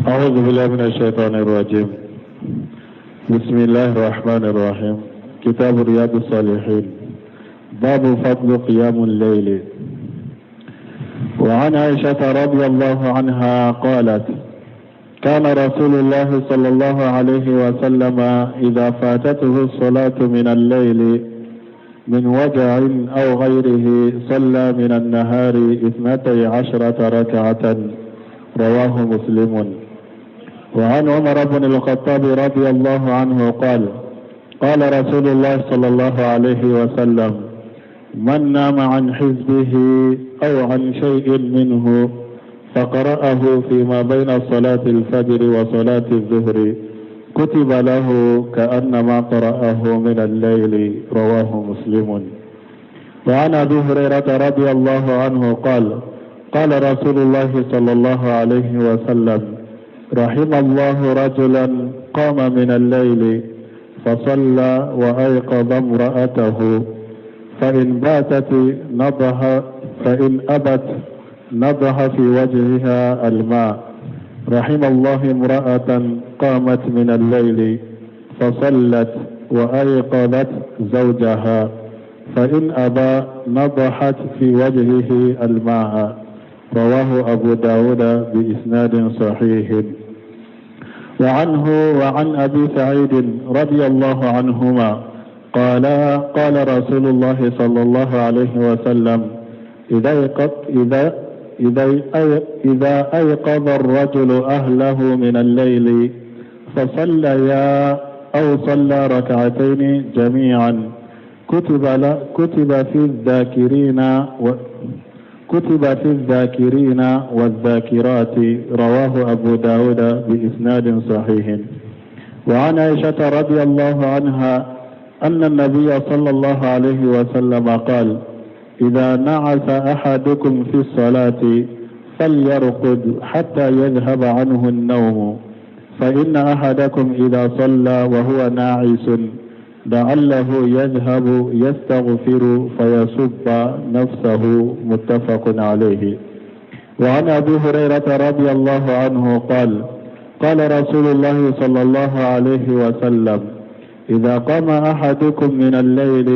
أعوذ بالله من الشيطان الرجيم. بسم الله الرحمن الرحيم. كتاب رياض الصالحين، باب فضل قيام الليل. وعن عائشة رضي الله عنها قالت: كان رسول الله صلى الله عليه وسلم إذا فاتته الصلاة من الليل من وجع أو غيره صلى من النهار 12 ركعة، رواه مسلم. وعن عمر بن الخطاب رضي الله عنه قال: قال رسول الله صلى الله عليه وسلم: من نام عن حزبه أو عن شيء منه فقرأه فيما بين صلاة الفجر وصلاة الظهر كتب له كأنما قرأه من الليل، رواه مسلم. وعن أبي هريرة رضي الله عنه قال: قال رسول الله صلى الله عليه وسلم: رحم الله رجلا قام من الليل فصلى وأيقظ امرأته فإن باتت نضح، فإن أبت نضح في وجهها الماء. رحم الله امرأة قامت من الليل فصلت وأيقظت زوجها فإن أبى نضحت في وجهه الماء، رواه أبو داود بإسناد صحيح. وعنه وعن أبي سعيد رضي الله عنهما قال: قال رسول الله صلى الله عليه وسلم: إذا أيقظ الرجل أهله من الليل فصليا أو صلى ركعتين جميعا كتب في الذاكرين والذاكرات، رواه أبو داود بإسناد صحيح. وعن عائشة رضي الله عنها أن النبي صلى الله عليه وسلم قال: إذا نعس أحدكم في الصلاة فليرقد حتى يذهب عنه النوم، فإن أحدكم إذا صلى وهو ناعس لعله يذهب يستغفر فيسب نفسه، متفق عليه. وعن أبي هريرة رضي الله عنه قال: قال رسول الله صلى الله عليه وسلم: إذا قام أحدكم من الليل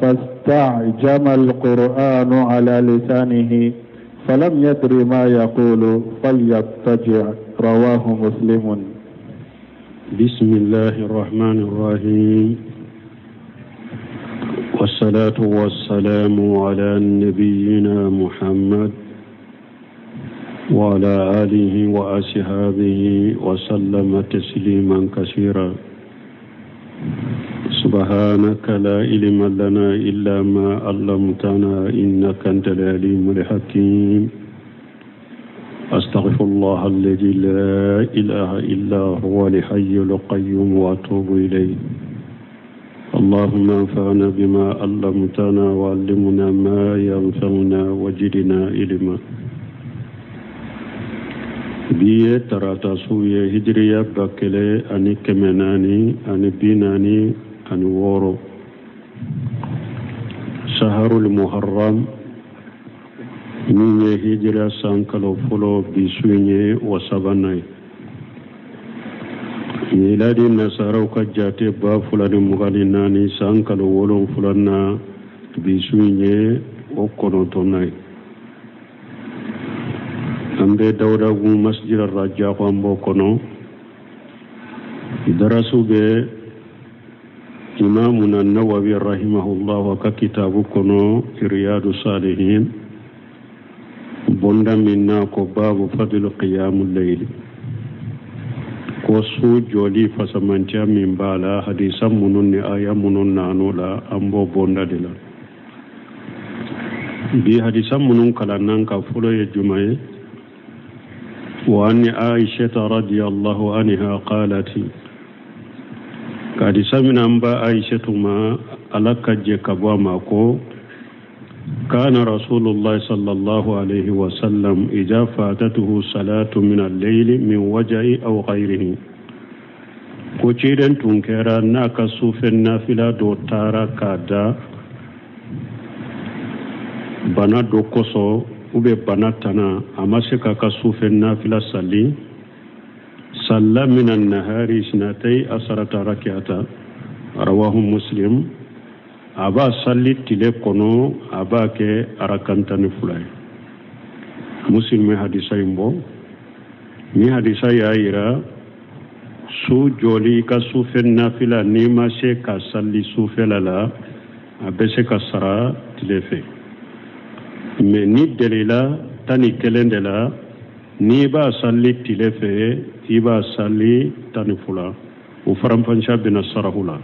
فاستعجم القرآن على لسانه فلم يدر ما يقول فليضطجع، رواه مسلم. بسم الله الرحمن الرحيم، والصلاة والسلام على نبينا محمد وعلى آله وأصحابه وسلم تسليما كثيرا. سبحانك لا علم لنا إلا ما علمتنا إنك أنت العليم الحكيم. أستغفر الله الذي لا إله إلا هو الحي القيوم وأتوب إليه. اللهم انفعنا بما علمتنا وعلمنا ما ينفعنا وزدنا علما. biye tarata suye hijriya bakele ani kemenani ani binani ani woro shaharul muharram minye hijra sankalo fulo bisuye wasabanai miladi nasaraw ka jate ba fulani mugali nani sankalo wolon fulana bisuye okonotonai ambe dawda gu masjid ar-raja ko ambo kono darasu be imamuna an-nawawi rahimahullah wa ka kitabu kono riyadu salihin bonda minna ko babu fadl qiyamul layl ko su joli fasamantia min bala hadisa munun ni aya munun nanula ambo bonda dila bi hadisa munun kala nan ka fulo ye jumaye. وعن عائشة رضي الله عنها قالت: قد سمعنا أنبا عائشة ما ألك جكبوا ماكو كان رسول الله صلى الله عليه وسلم إذا فاتته صلاة من الليل من وجع أو غيره كوشيرن تنكرا ناكا سوفن نافلة دوتارا كادا بنا دوكوسو ube banatana amaseka ka sufe nafila salli salla min an-nahari isnatay asarata rak'ata rawahu Muslim. Aba salli tile kono aba ke arakantani fulay. Muslim hadisa imbo ni hadisa ya ira su joli ka sufe nafila ni ma se ka salli sufe lala abese ka sara tile fe. Mais ni delila tani kelendela ni ba salli tile fe iba salli tani fula u farampancha bina sarahula.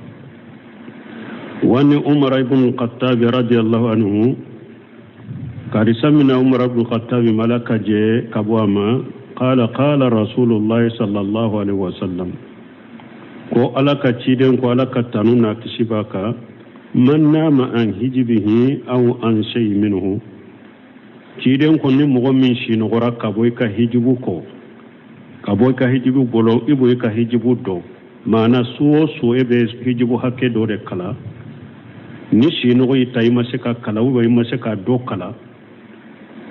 Wani Umar ibn Khattab radiyallahu anhu karisa mina Umar ibn Khattab malaka je kabwama qala Rasulullah sallallahu alaihi wasallam ko alaka ciden ko alaka tanuna kisibaka man nama an hijibihi aw an shay minhu ciden ko ni mogo min shino gora kaboy ka hijibu ko kaboy ka hijibu bolo ibo ka hijibu do mana suo ebe hijibu hakke do de kala ni shino go itayi maseka kala wo maseka do kala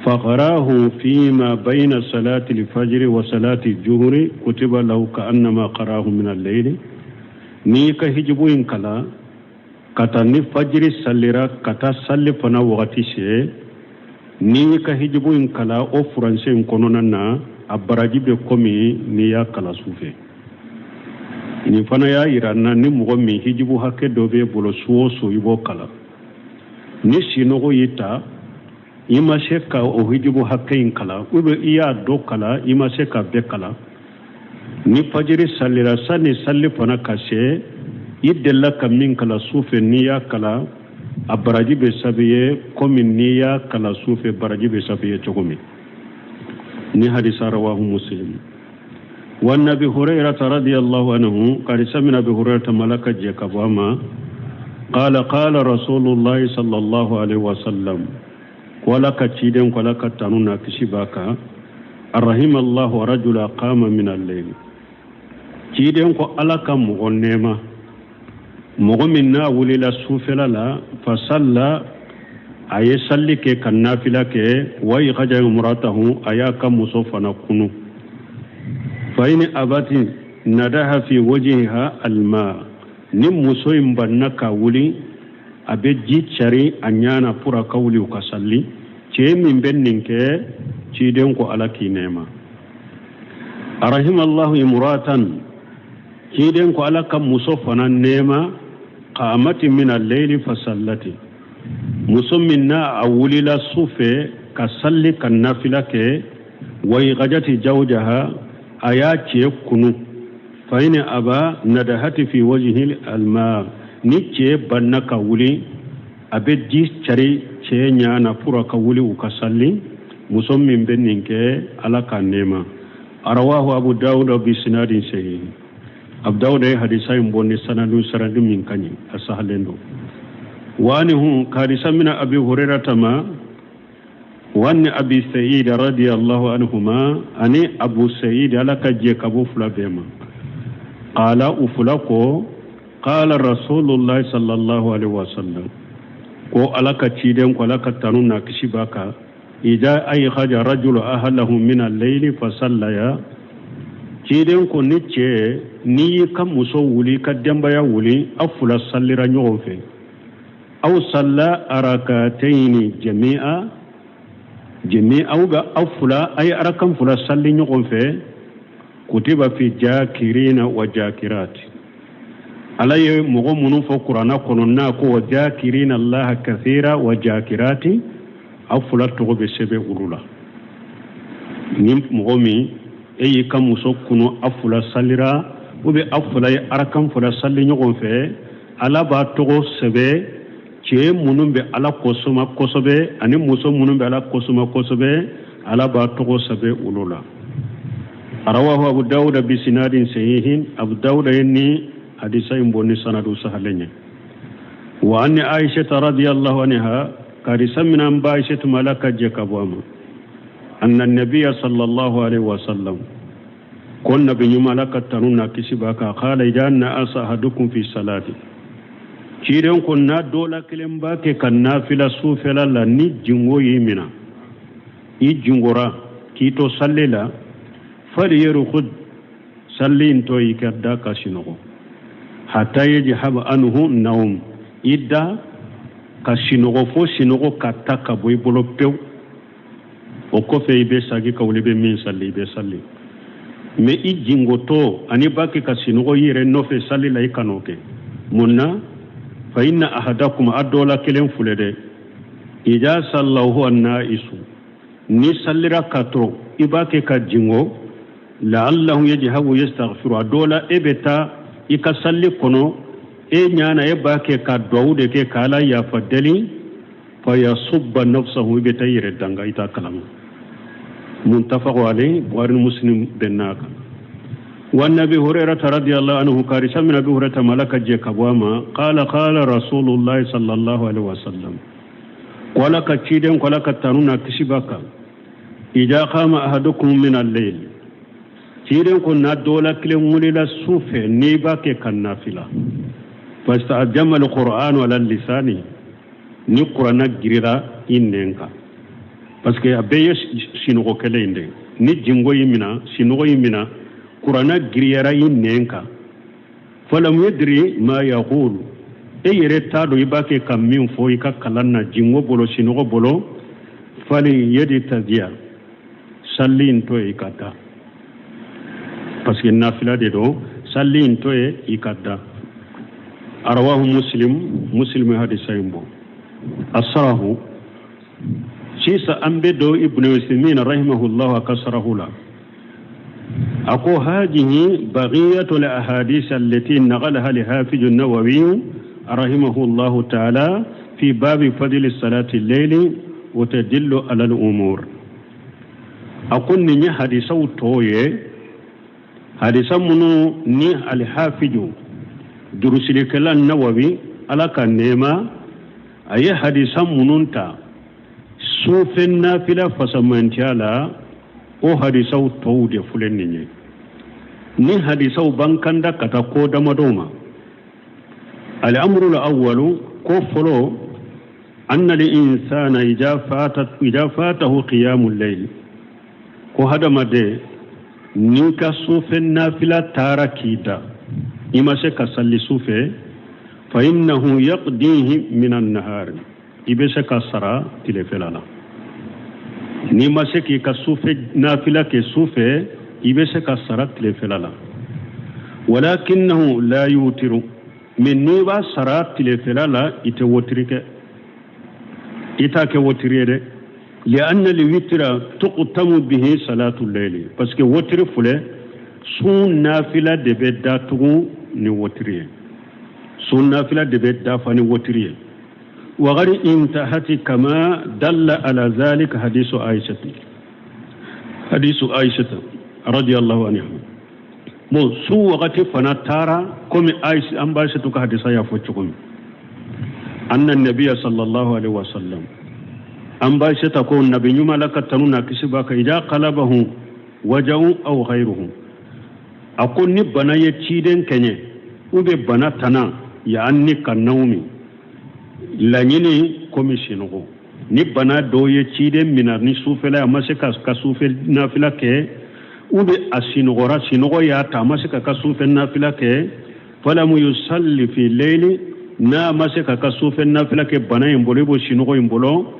faqarahu fima bayna salati al-fajr wa salati al-zuhri kutiba lahu ka'annama qarahu min al-layl ni ka hijibu in kala kata ni fajri sallira kata salli fana wakati she ni ka hijibu in kala o furanse in konona na abaraji be komi ni ya kala sufe ni fana ya irana ni mogo mi hijibu hakke dobe bolo suo ibo kala ni sinogo yita ima se ka o hijibu hakke in kala ube iya do kala ima se ka be kala ni fajiri sallira sani salli fana kashe idella kamin kala sufe ni ya kala abaraji be sabiye komi ni ya kala sufe baraji be sabiye chogomi ni hadisa rawahu Muslim. Wa Nabi Hurairah radhiyallahu anhu qad samina bi Hurairah malaka je kabama qala Rasulullah sallallahu alaihi wasallam wala ka ciden wala ka tanuna kishibaka arrahimallahu rajula qama min al-layl ciden ko alaka mu onnema mu minna wulila sufela la fa salla aye salli ke kan nafila ke way khaja umratahu ayaka musofana kunu fa in abati nadaha fi wajhiha alma nim musoyim bannaka wuli abe jicari anyana pura kawli ka salli ce min benninke ci den ko alaki nema arahimallahu imratan ci den ko alaka musofana nema qamati min al-layli fa sallati musumminna awulila sufe ka salli kan nafila ke way gajati jawjaha ayati kunu fa in aba nadahati fi wajhi al-ma nice bannaka wuli abe jicari ce nyana pura ka wuli u ka salli musummin benninke alaka nema arawahu Abu Dawud bi sinadin sahih Abu Dawud hadisa mboni sanadu saradu min kanyi asahalendo wani hun kadisa mina Abi Hurairah tama wani Abi Sa'id radiyallahu anhuma ani Abu Sa'id alaka je kabu fula bema qala ufulako qala Rasulullah sallallahu alaihi wasallam ko alaka ciden ko alaka tanuna kishibaka idza ay khaja rajulu ahlahu min al-layli fa sallaya ciden ko nice ni kam muso wuli ka demba ya wuli afula sallira nyogon fe aw salla arakataini jami'a ga afula ay arakan fula salli nyogon fe kutiba fi jakirina wa jakirati alaye mogo munun fo qur'ana kono na ko wa jakirina Allah kathira wa jakirati afula to be sebe urula nim mogo mi eyi kamuso kuno afula salira ube afula arakan fula salli nyogon fe ala ba to sebe ce munun be ala kosoma kosobe ani muso munun be ala kosoma kosobe ala ba to sebe ulula arawahu Abu Dawud bi sinadin sahihin Abu Dawud yani hadisa imboni sanadu sahalenya wa anni Aisha radhiyallahu anha karisa min an Aisha malaka jakabama anna an-nabiy sallallahu alaihi wasallam kun nabiyyu malaka tanuna kisibaka qala idanna asahadukum fi salati ciren kunna dola kilen bake kan nafila sufela la ni jingo yimina i jungora kito sallela falyarqud sallin to ikadda kasinogo hatta yajhab anhu nawm idda kasinogo fo sinogo katta ka boy bolo pew o ko fe be sagi kawle be min salli be salli me i jingoto ani baki kasinogo yire no fe salli lay kanoke munna fa inna ahadakum adola kelen fulede ija sallahu annaisu ni sallira katro ibake ka jingo la'allahu yajhabu yastaghfiru adola ebeta ika salli kono e nyana e bake ka dawude ke kala ya fadali fa yasubba nafsahu ibeta yire danga ita kalam muntafaq alayhi bukhari muslim benaka wa nabi hurairah radhiyallahu anhu karisa min abi hurairah malaka je kabwama qala rasulullah sallallahu alaihi wasallam wala ka ciden wala ka tanuna kisibaka idza qama ahadukum min al-layl ciden ko na dola kile mulila sufe ni bake kan nafila fasta'jama al-qur'an wala lisani ni qur'ana girira innenka parce que abe sinugo kele inde ni jingo yimina sinugo yimina qur'ana girira innenka falam yadri ma yaqulu e yere tado ibake kam min fo ika kalanna jingo bolo sinugo bolo fali yedi tadia sallin to ikata parce que nafila de do sallin to ikata arwahu muslim hadisa imbo asrahu sisa ambedo ibnu usaymin rahimahullah kasrahu la ako hadhihi baghiyatu al ahadith allati naqalaha li hafiz an-nawawi رحمه الله تعالى في باب فضل الصلاة الليل وتدل على الأمور أقول ني حديثة توي حديثة منو ني الحافظ دروس الكلام النووي على كنيما أي حديثة منونتا سوف النافلة فسمنتيالا أو حديثة توي فلن ني حديثة بانكاندا كتاكو دمدوما الأمر الأول كفر أن الإنسان إذا فاته قيام الليل وهذا ما ده نيكا سوف النافلة تاركيدا إما سكا سلي سوف فإنه يقضيه من النهار إبا سكا سرا تلفلالا نيما سكا سوف نافلة كسوف إبا سكا سرا تلفلالا ولكنه لا يوتر من نيبا سرات تلفلالا يتوترك يتاك وتريده لأن الوتر تقتم به صلاة الليل بس كي وتر فله سون نافلة دبدا تغو نوتريه سون نافلة دبدا فني وتريه وغير انتهت كما دل على ذلك حديث عائشة رضي الله عنها mo su wakati fana tara komi aisha an bashi tuka hadisa ya fuci komi annan nabiya sallallahu alaihi wasallam an bashi ta ko nabi nyuma laka tanuna kishi baka ida qalabahu waja'u aw ghayruhu akon ni bana ya ciden kenye ube bana tana ya anni kannaumi lanyini komi shinugo ni bana do ya ciden minar ni sufela amma se ka sufel nafila ke ube asinogora sinogo ya tamasika kasufe nafila ke fala mu yusalli fi layli na masika kasufe nafila ke bana imbolo sinogo imbolo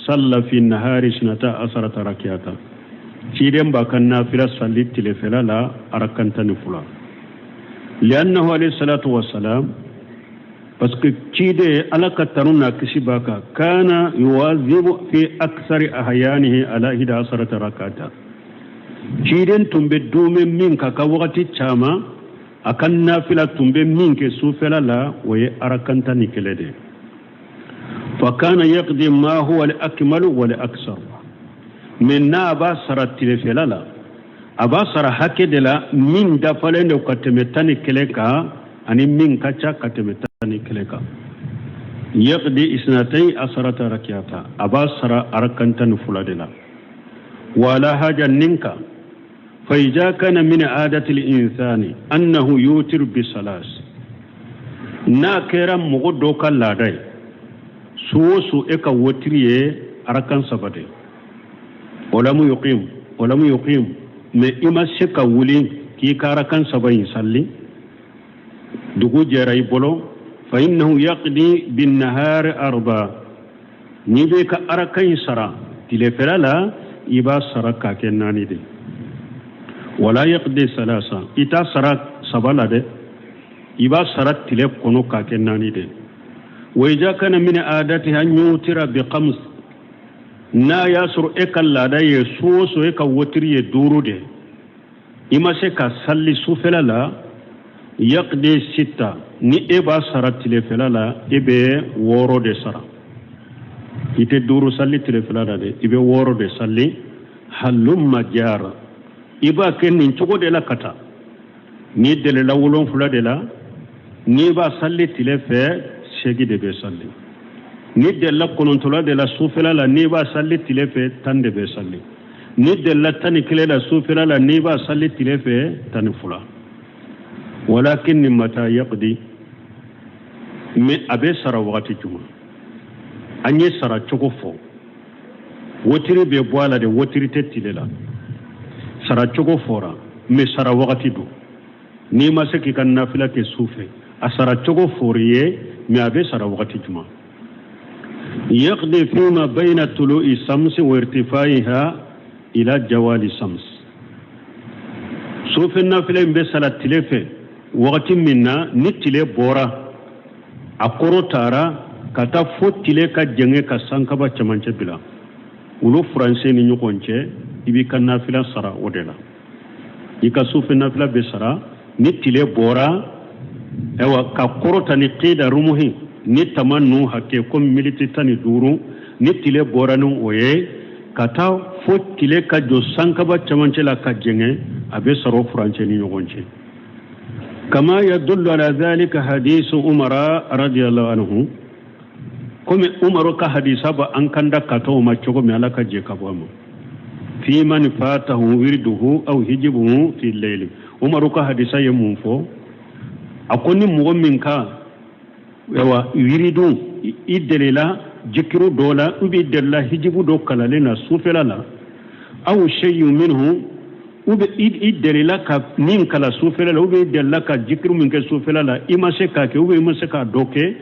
salla fi nahari sinata asarata rakiata ciden bakan nafila salli tilefela la arakanta ni fula liannahu alayhi salatu wassalam parce que cide alaka taruna kisibaka kana yuwazibu fi aksari ahyanihi ala 11 rakata ciden tumbe dume min kaka wakati chama akan nafila tumbe min ke sufela la waye arakanta ni kelede fa kana yaqdi ma huwa al-akmal wa al-aksar min naba sarat tilefela la aba sara hakede la min da falende katemetani keleka ani min kacha katemetani keleka yaqdi isnatay asrata rakiyata aba sara arakanta ni fuladela wala haja ninka فإذا كان من عادة الإنسان أنه يوتر بثلاث ناكرا مغدو كاللادي سوسو إكا وتريه أركان سبادي ولم يقيم ما إما سكا ولين كي كاركان سبعين صلي دقو جراي بولو فإنه يقضي بالنهار 4 نيبك أركين سرا تلفلا لا إبا سرا كاكناني دي ولا يقضي 3 إتا سرا سبالا دي إبا سرا تلف كونو كاكناني دي وإذا كان من عادتها أن يوتر بخمس na yasur ekalla da ye so eka wotiri ye duru de ima se ka salli sufela la yaqdi 6 ni eba sara tilefela la ebe woro de sara ite duru salli tilefela la de ibe woro de salli halumma jara iba kenin chogo de la kata ni de la wulon fula de la ni ba salli tilefe shegi de be salli ni della konontola de la sufela la ni ba salli tilefe tande be salli ni della tani kile la sufela la ni ba salli tilefe tani fula walakin mata yaqdi me abe sara wakati juma anye sara choko fo wotiri be boala de wotiri tettilela sara choko fora me sara wakati do ni ma se ki kan nafila ke sufe asara choko foriye me abe sara wakati juma يقضي فيما بين طلوع الشمس وارتفاعها إلى جوال الشمس سوف النافلة بسالة تلفة وقت منا نتلي بورا أقرو تارا كتا فوت تلي كجنة كسانكبا چمانچه بلا ولو فرانسي نيوكونچه إبي كنافلة سرا ودلا إيكا سوف النافلة بسرا نتلي بورا ewa ka korota ni qida rumuhi ni tamannu hakke kom militi tani duru ni tile boranu oye kata fo tile ka jo sankaba chamanche la ka jenge abe saro franche ni yogonche kama yadullu ala dhalika hadith umara radiyallahu anhu comme umaro ka hadisa ba an kanda kato ma chogo me ala ka je ka bomo fi man fatahu wirduhu aw hijibuhu fi al-layl umaro ka hadisa yemum fo akoni mu'min ka yawa wiridu idelila jikiru dola ubi della hijibu do kalalena sufela la aw shay'un minhu ubi idelila ka min kala sufela la ubi della ka jikiru min ka sufela la imase ka ke ubi imase ka doke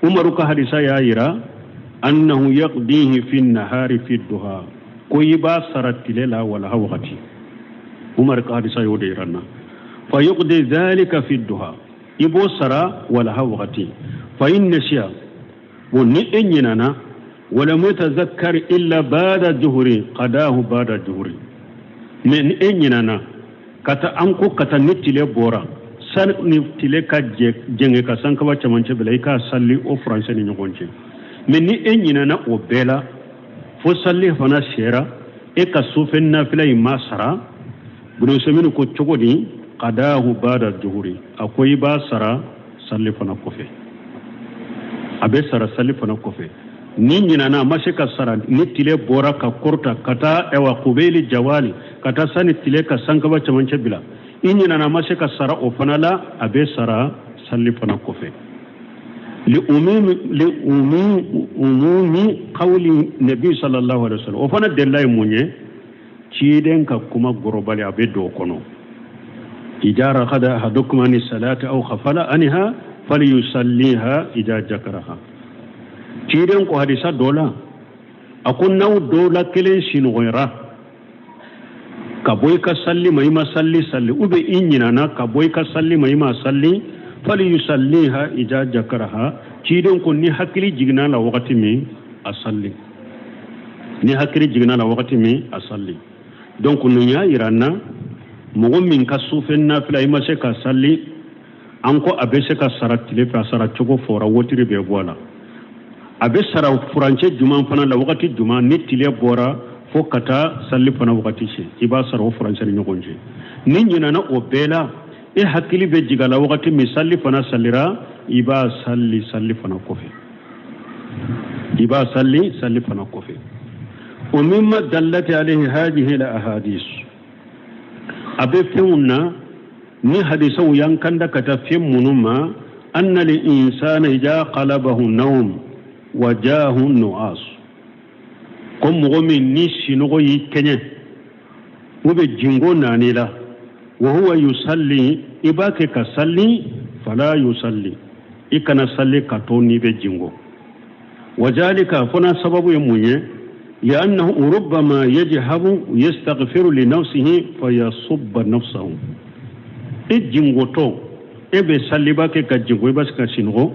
umaru ka hadisa ya ira annahu yaqdihi fi an-nahari fi ad-duha ko yiba saratilela wala hawati umar ka hadisa yode irana فيقضي ذلك في الدها يبو سرا ولا هوغتي فإن نسيا ونئننا ولم يتذكر إلا بعد الظهر قداه بعد الظهر من إننا كتا أنكو كتا نتلي بورا سن نتلي كجنة كسانكوا چمانچه بلايكا سالي أو فرانسي نيوغونچه من إننا وبلا فسالي فنا سيرا إكا سوفنا فلاي ما سرا بنوسمينو كو چوغوني qadahu ba'da juhuri akwai ba sara sallifana kofe abe sara sallifana kofe ni nyina na mashika sara ni tile bora ka korta kata ewa kubeli jawali kata sani tile ka sankaba chamanche bila nyina na mashika sara ofanala abe sara sallifana kofe li umumi qawli nabi sallallahu alaihi wasallam ofana dellay munye ciden ka kuma gorobali abe do kono إذا رقد أحدكم عن الصلاة أو خفل عنها فليصليها إذا ذكرها تيرن كو حديثا دولا أكون نو دولا كلين شنغيرا كبوي كسلي ما صلي وبي إنينا كبوي كسلي ما صلي فليصليها إذا ذكرها تيرن كو ني حكلي جيغنا لا وقت مي أصلي ني حكلي جيغنا لا وقت مي أصلي دونك نيا يرانا mogo min ka sufen na fila ima se ka salli anko abe se ka sara tilefe a sara cogo fora wotiri be bola abe sara furance juman fana la wakati juman ni tile bora fo kata salli fana wakati se iba sara o furance ni nyogonje ni nyina na o bela e hakili be jigala wakati mi salli fana sallira iba salli fana kofe iba salli fana kofe wa mimma dallati alayhi hadhihi la ahadith abe fewna ni hadisa yankanda kata fem munuma anna li insana idha qalabahu nawm wajahu nu'as ko mogo min ni sinogo yi kenye ube jingo nanila wa huwa yusalli ibake ka salli fala yusalli ikana salli kato ni be jingo wajalika funa sababu yemunye لأنه ربما يجهب يستغفر لنفسه فيصب نفسه الجنغوتو ebe salibake ka jingo ibas ka singo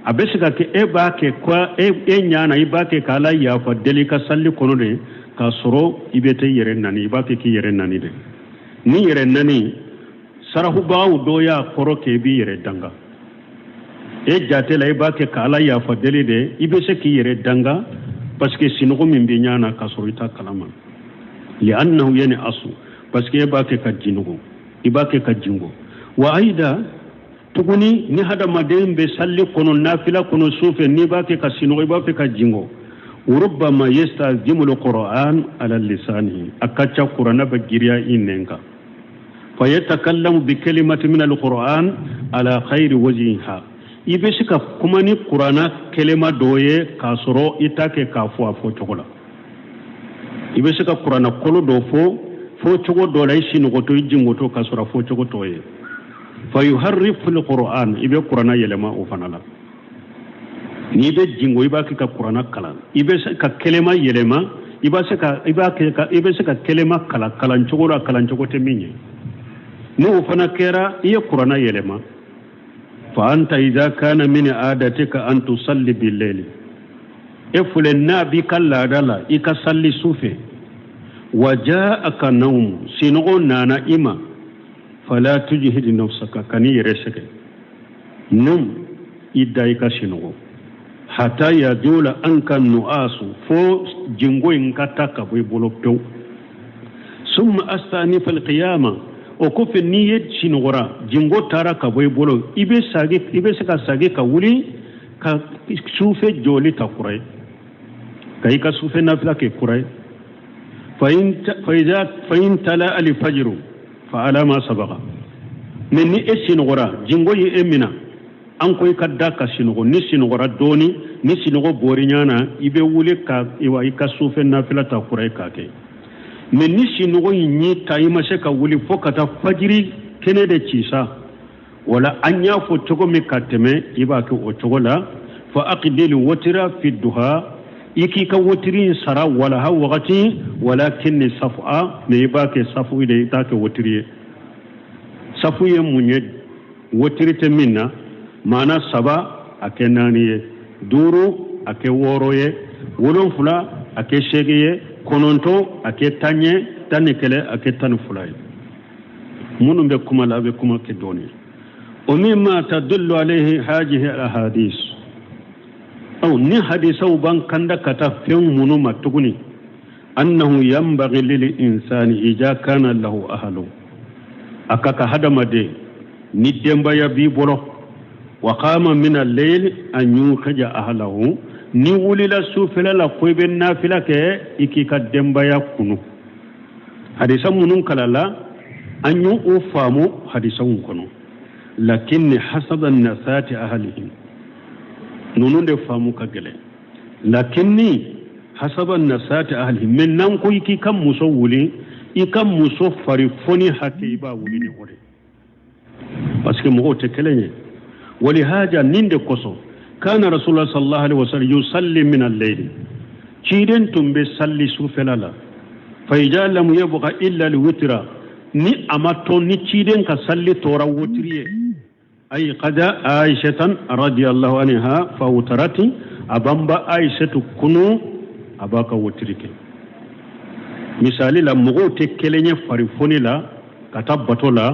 abesika ke ebake kwa enyana ibake kala ya fa delika salli kono de ka soro ibete yere nani ibake ki yere nani de ni yere nani sarahu bawu doya koro ke bi yere danga e jate la ibake kala ya fa deli de ibese ki yere danga parce que singo min bi nyana ka soro ita kalama li annahu yani asu parce que ibake ka jingo ibake ka jingo wa aida tuguni ni hada madem be salli kono nafila kono sufe ni bake ka sino ba fe ka jingo rubbama yastazimu alquran ala lisanihi akacha qur'ana ba giriya inenka fa yatakallamu bi kalimati min alquran ala khairi wajhiha ibe sika kuma ni qur'ana kelema doye kasoro itake ka fo afo chokola ibe sika qur'ana kolo do fo chogo do lay sino goto jingo to kasora fo chogo toye فيحرف القرآن إبه قرآن يلما أوفنالا نيبه جينغو إبه كا قرآن كلا إبه كا كلمة يلما إبه كا كلمة كلا كلانشوكو تميني نو أوفنا كيرا إيه قرآن يلما فأنت إذا كان من عادتك أن تصلي بالليل إفل النبي كلا دالا إكا صلي سوفي وجاءك نوم سنغو نانا إما فلا تجهد نفسك كني يرسك نم إدايك شنو حتى يدول أنك النؤاس فو جنغو إنكتاك بيبولوكتو ثم أستأنف القيامة وكف النية شنورا جنغو تارك بيبولو إبسك ساقي كولي كسوفة جولي تقرأي كايكا سوفة نافلة كقرأي فإن تلا الفجر فعلى ما سبق من نسينغورا جنغوي امنا انكو يكدا كسينغو نسينغورا دوني نسينغو بورينانا يبي ولي كا ايوا يكسوف نافله تاكوراي كاكي من نسينغو ني تايما شكا ولي فوكتا فجري كنيدي تشيسا ولا انيا فو تشوغو ميكاتمي يباكو اوتشوغولا فاقدل وترا في الدها iki ka wotiri sara wala ha wakati walakin safa me ibake safu ide itake wotiri safu ye munye wotiri te minna mana saba akenani duru ake woroye wolon fula ake shegeye kononto ake tanye tanikele ake tanfulay munum be kuma la be kuma ke doni o mimma tadullu alayhi hadhihi alahadith أو ني حديثو بان كندا كتا فيم منو متغني أنه ينبغي للإنسان إذا كان له أهل أكاكا هدم دي ندين بايا بيبولو وقام من الليل أن يوخج أهله نولي لسوفلا لقويب النافلة كي إكيكا دمبايا كنو حديثا منو كلالا أن يوفامو حديثا كنو لكن حسب النسات أهلهم nunun de famu ka gele lakinni hasaban nasati ahli min nan ko yiki kan muso wuli ikan muso fari foni hakke iba wuli ne hore parce que mo te kelenye wali haja ninde koso kana rasulullah sallallahu alaihi wasallam yusalli min al-layl ciden tumbe salli su felala fa lam yabqa illa al-witra ni amato ni ciden ka salli tora wotriye أي قد عائشة رضي الله عنها فوترت أبنبا عائشة كنو أباك وترك مثالي لا مغو تكليني فريفوني لا كتابتو لا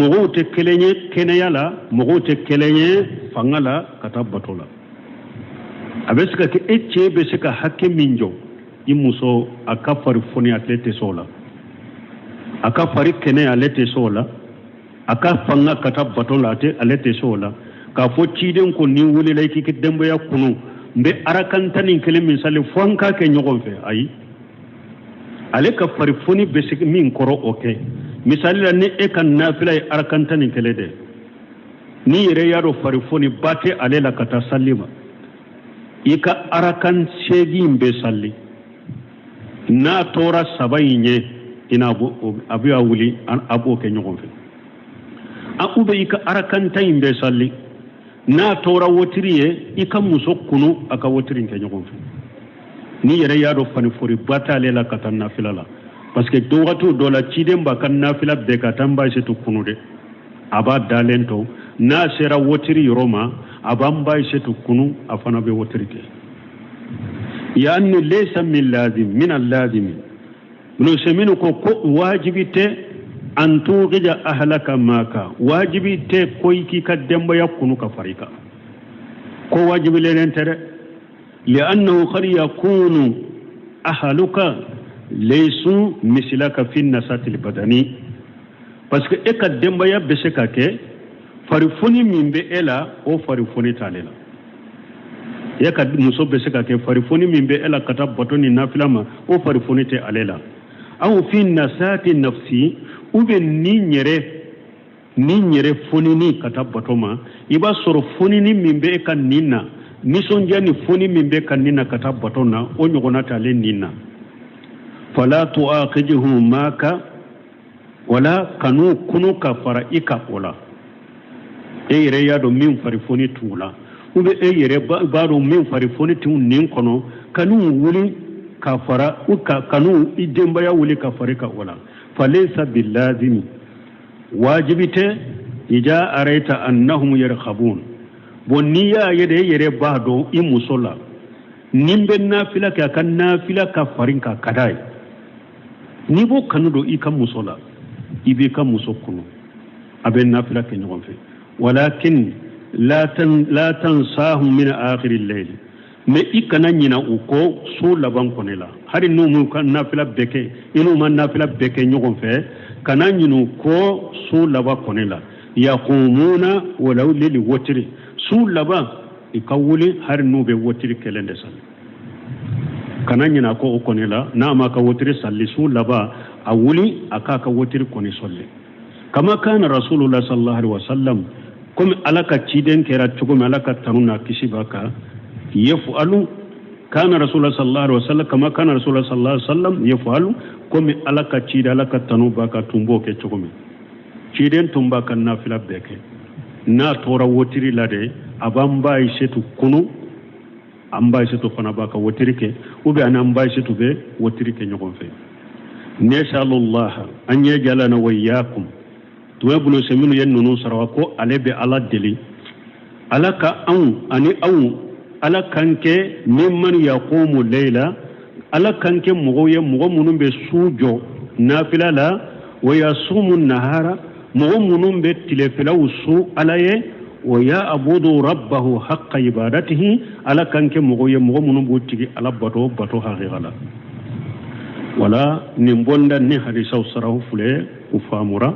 مغو تكليني كنيا لا مغو تكليني فنغلا كتابتو لا أبسك كإتشي بسك حكي منجو يمسو أكا فريفوني أتلتي سولا أكا فريق كنيا أتلتي سولا aka fanga kata baton late alete sola ka fo ciden ko ni wuli lay ki dembo ya kunu mbe arakan tanin kele min sale fonka ke nyogon fe ay ale ka fari foni besik min koro okay misali la ne e kan nafila arakan tanin kele de ni yere yaro fari foni bate ale la kata sallima ika arakan segi mbe salli na tora sabayinye ina abu ya wuli abo ke ɲɔgɔn fɛ a ube i ka arakanta in bɛ salli n'a tora wotiri ye i ka muso kunu a ka wotiri kɛ ɲɔgɔn fɛ ni yɛrɛ y'a dɔn fani fori ba t'ale la ka taa nafila la parce que wagatiw dɔ la ciden b'a ka nafila bɛɛ ka taa n b'a setu kunu de a b'a dalen to n'a sera wotiri yɔrɔ ma a b'an b'a setu kunu a fana bɛ wotiri kɛ yani laysa min lazim min al-lazimi ibn Usaymin ko wajibi te an tughija ahlaka maka wajibi te koy ki ka demba yakunu ka farika ko wajibi lenen tere li'annahu qad yakunu ahluka laysu mislaka fi nasati al-badani parce que e ka demba ya bese ka ke farifuni min be ela o farifuni talela ya ka muso bese ka ke farifuni min be ela kata batoni nafilama o farifuni te alela aw fi nasati nafsi ube ni nyere fonini kata batoma iba soro fonini min be kan nina nisonja ni foni min be kan nina kata batona o nyogona tale nina fala tuaqijuhu maka wala kanu kunu kafara ika wala yere ya do min fari foni tula ube yere ba do min fari foni tun nin kono kanu wuli kafara uka kanu idemba ya wuli kafarika wala falaysa billazimi wajibite ija araita annahum yarkhabun boniya yere bado imusola nimbe nafila ka kan nafila kafarinka kadai nibo kanu do ika musola ibe ka musokunu abe nafila ke nyon fe walakin la tansahum min akhir al-layl me ikana nyina uko so laban konela hari no mu kan nafila beke inu man nafila beke nyon fe kana nyinu ko so laba konela yaqumuna walau lil watri su laba ikawuli hari no be watri kelende sal kana nyina ko o konela na ma ka watri salli su laba awuli aka ka watri koni solle kama kana rasulullah sallallahu alaihi wasallam comme alaka ciden kera tugum alaka tanuna kisibaka يفعل كان رسول الله صلى الله عليه وسلم كما كان رسول الله صلى الله عليه وسلم يفعل كم على كتير على كتنوبا كتومبو كتشومي تيرين تومبا كنافلا بك نا تورا وتري لده أبامبا يشتو كنو أمبا يشتو فنابا كوتري كه وبي أنا أمبا يشتو به وتري كنيوم في نسأل الله أن يجعلنا وياكم توابلو سمينو ينونو سرواكو على على دلي على كأن أني أو ala kanke mimman yaqumu layla ala kanke mugoye mugo munun be sujo nafila la wa yasumu nahara mugo munun be tilefila usu alaye wa ya abudu rabbahu haqqa ibadatihi ala kanke mugoye mugo munun be tigi ala bato haqiqala wala nimbonda ni hadisa usarahu fule ufamura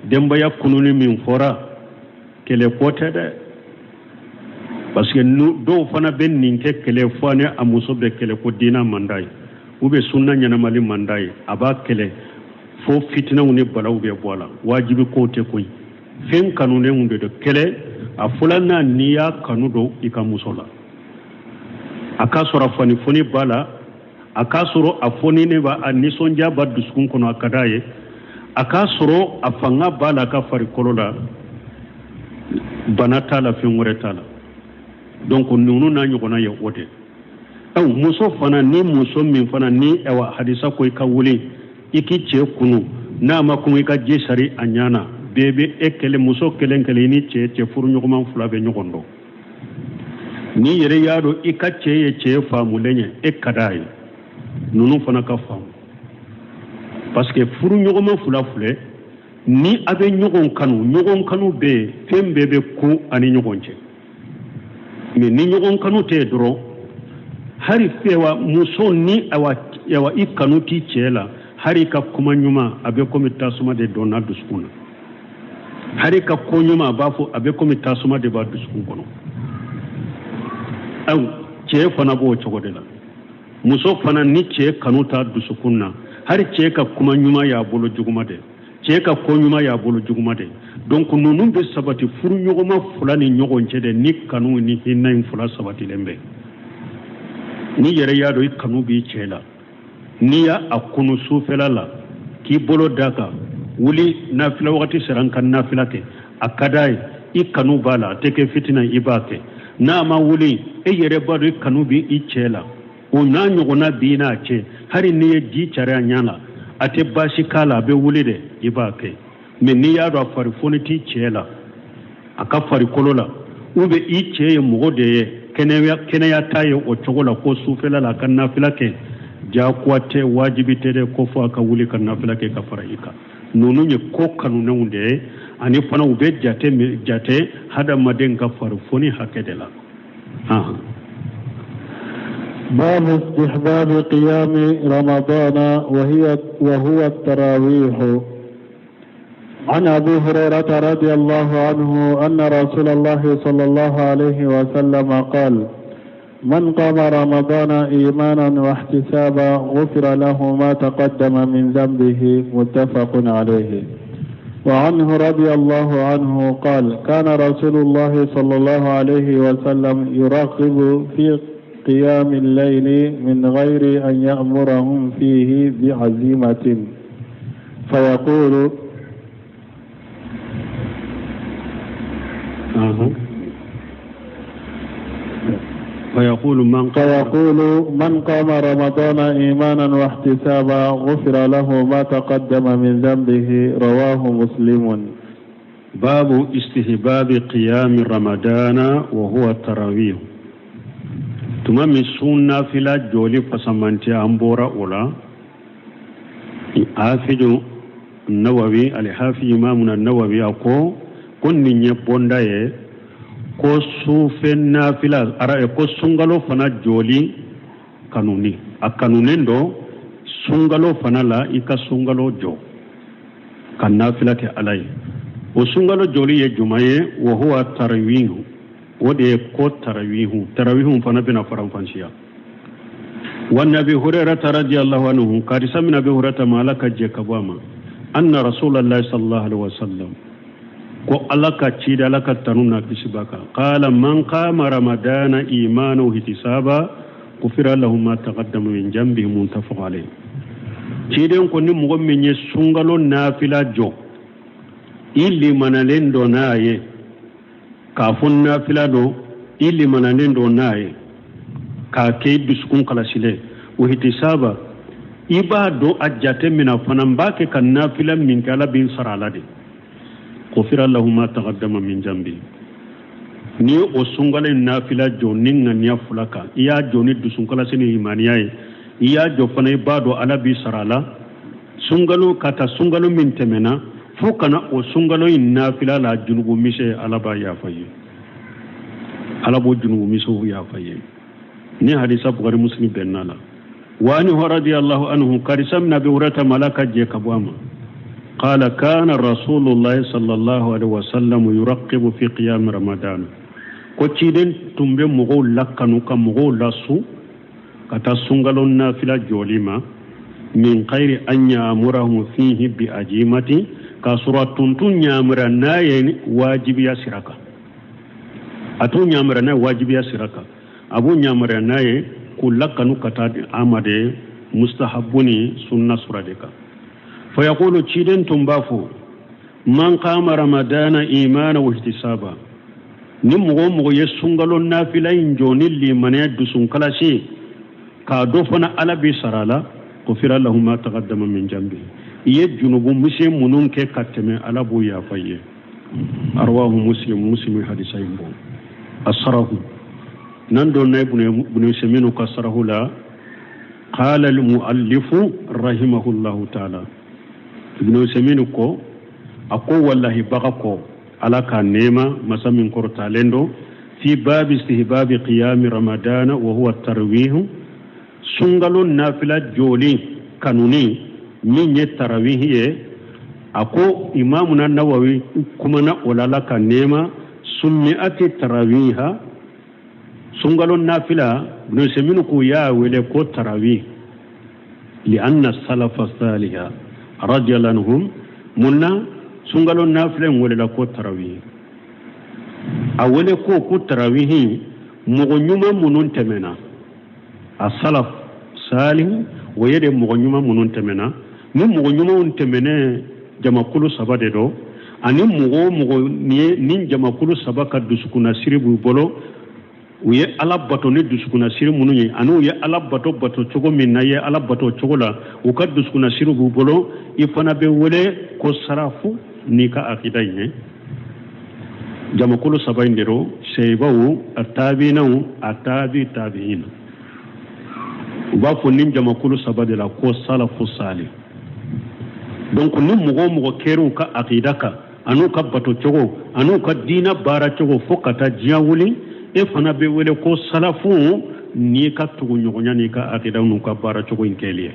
demba yakununi min fora kele potede parce que do fana ben ninke kele fane amuso be kele ko dina mandai ube sunna nyana mali mandai aba kele fo fitna woni balaw be bola wajibi ko te koy fen kanune munde do kele a fulana niya kanu do ikamusola akasora fani foni bala akasoro afoni ne ba anisonja ba duskun kono akadaye akasoro afanga bala ka fari kolola banata la fen woretala donc nunu na nyogona ya wote aw muso fana ni muso min fana ni ewa hadisa ko ka wuli iki che kunu na ma ko ka jesari anyana bebe ekele muso kelen ni che furu nyogoma fula be nyogondo ni yere yado ika che famu lenye ekadai nunu fana ka famu parce que furu nyogoma fula fule ni abe nyogon kanu be fembe be ko ani nyogonche mais ni nyogon kanu te dro hari fewa muso ni yawa ikanu ti chela hari ka kuma nyuma abe komi tasuma de Donald Duskuna hari ka ko nyuma bafo abe komi tasuma de ba Duskun kono aw che fana bo chogodela muso fana ni che kanu ta Duskunna hari che ka kuma nyuma ya bolo juguma de che ka ko nyuma ya bolo juguma de donc nunu be sabati furu nyogoma fulani nyogon cede ni kanu ni hinna fula sabati lembe ni yere yado kanu bi chela niya akunu sufelala ki bolo daka wuli nafila wakati seranka nafila ke akadai ikanu bala teke fitina ibake na ma wuli yere bado ikanu bi ichela o na nyogona bi na che hari niye ji chare nyala ate bashi kala be wuli de ibake me niya do afari foniti chela aka fari kolola ube icheye mugode kene ya taye o chogola ko sufelala kan nafila ke ja kwate wajibi tere ko fo aka wuli kan nafila ke ka faraika nonu nye ko kanu ne unde ani fana ube jate hada maden ka farfoni hakedela باب استحباب قيام رمضان وهو التراويح. عن أبي هريرة رضي الله عنه أن رسول الله صلى الله عليه وسلم قال: من قام رمضان إيمانا واحتسابا غفر له ما تقدم من ذنبه. متفق عليه. وعنه رضي الله عنه قال: كان رسول الله صلى الله عليه وسلم يرغب في قيام الليل من غير أن يأمرهم فيه بعزيمة فيقول من قام رمضان إيمانا واحتسابا غفر له ما تقدم من ذنبه. رواه مسلم. باب استحباب قيام رمضان وهو التراويح. تمام السنة في لا جولي فسمانتي أمبورا أولا حافظ النووي الحافظ إمامنا النووي أكو كن نيبوندا ko sufen nafila ara ko sungalo fana joli kanuni akanunen do sungalo fana la ika sungalo jo kan nafila te alai o sungalo joli ye jumaye wa huwa tarawih wode ko tarawih fana bina faran fanshiya wan nabi hurairah radiyallahu anhu kadi samina bi hurairah malaka je kabama anna rasulullahi sallallahu alaihi wasallam ko alaka ci da alaka tanuna kisibaka qala man qama ramadana imanu ihtisaba kufira lahu ma taqaddama min jambihi. Muntafaq alayh. ci den ko ni mo menye sungalo nafila jo illi manalen do naye ka fun nafila do illi manalen do naye ka ke biskun kala sile o ihtisaba ibado ajjate mina fanamba ke kan nafila min kala bin sarala de kufira lahu ma taqaddama min jambi. ni o sungale nafila joni ngania fulaka iya joni du sungala sini imaniyaye iya jo fana ibado ala bi sarala sungalo kata sungalo min temena fukana o sungalo nafila la junubu mise ala ba ya faye ala bo junubu mise ya faye ni hadisa bukhari muslim benala wa ani radiyallahu anhu karisam nabi urata malaka je kabwama قال كان رسول الله صلى الله عليه وسلم يرقب في قيام رمضان كوتشيدن تومبي مغول لكانو كمغول لاسو كتا سونغالون نافلا جوليما من غير ان يامرهم فيه باجيمه كسوره تنتون يامر ناين واجب يسرك اتو يامر نا واجب يسرك ابو يامر ناي كلكانو كتا امده مستحبني سنه سورادك فيقول تشيدن تنبافو من قام رمضان إيمانا واحتسابا نمغو يسونغالو نافلين جوني اللي من يدو سنكالاشي كادوفنا على بسرالا غفر له ما تقدم من جنبه يجنب مسلم منونك كتمي على بويا فيه. أرواه مسلم حديثين بو أسره نندو بن يسمينو كسره لا. قال المؤلف رحمه الله تعالى ابن سمين ko ako wallahi baka ko alaka nema masamin korta lendo fi bab istihbab qiyam ramadan wa huwa tarawih sungalon nafila joli kanuni min ye tarawih ye ako imamuna nawawi kuma na olalaka nema sunniati tarawiha sungalon nafila ibn samiin ko ya wele ko tarawih li anna salafa salihah radiyallahu anhum munna sungalon nafila wele la ko tarawih awele ko tarawih mo nyuma munun temena as-salaf salih woyede mogo nyuma munun temena ni mogo nyuma un temene jamakulu sabade do ani mogo ni jamakulu sabaka dusukuna siribu bolo uye ala bato ni dusukuna siri munu ye anu ye ala bato cogo min na ye ala bato cogo la u ka dusukuna siri b'u bolo i fana bɛ wele ko sarafu n'i ka akida ye jamakulu saba in de do seibaw a taabinaw a tabiina u b'a fɔ ni jamakulu saba de la ko salafu sali donc ni mɔgɔ kɛr'u ka akida kan an'u ka bato cogo an'u ka diina baara cogo fo ka taa diɲɛ wuli e fana bɛ wele ko salafu n'i ka tugu ɲɔgɔnya n'i ka akida n'u ka baara cogo in kɛli ye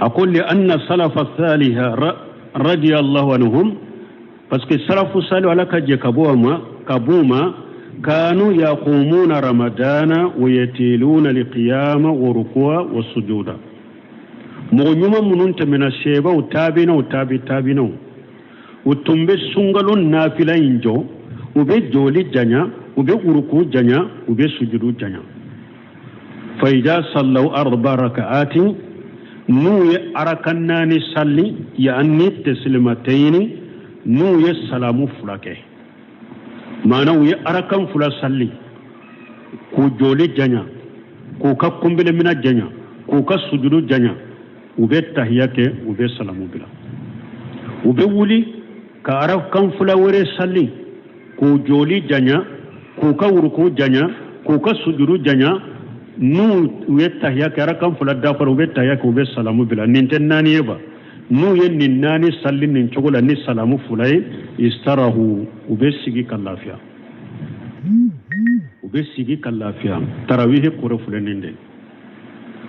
a ko li anna salafa saliha radiyallahu anhum parce que salafu salihu ala ka jɛ ka bɔ ma kanu yaqumuna ramadana wa yatiluna liqiyama wa ruku'a wa sujuda mɔgɔ ɲuman minnu tɛmɛna sebaw taabinaw u tun bɛ sunkalo nafila in jɔ u bɛ joli janya u bɛ uruku janya u bɛ sujudu janya fa idha sallaw 4 raka'atin n'u ye arakan 4 salli yani taslimatayn n'u ye salamu 2 kɛ maana u ye arakan 2 salli k'u joli janya k'u ka kunbele mina janya k'u ka sujudu janya u bɛ tahiya kɛ u bɛ salamu bila u bɛ wuli ka arakan 2 wɛrɛ salli k'u joli janya k'u ka uruku janya k'u ka sujudu janya n'u ye tahiya kɛ arakan 2 dafara u bɛ tahiya kɛ u bɛ salamu bila nin tɛ 4 ye ba n'u ye nin 4 salli nin cogo la ni salamu 2 ye istarahu u bɛ sigi ka lafiya tarawihi kore filɛnin de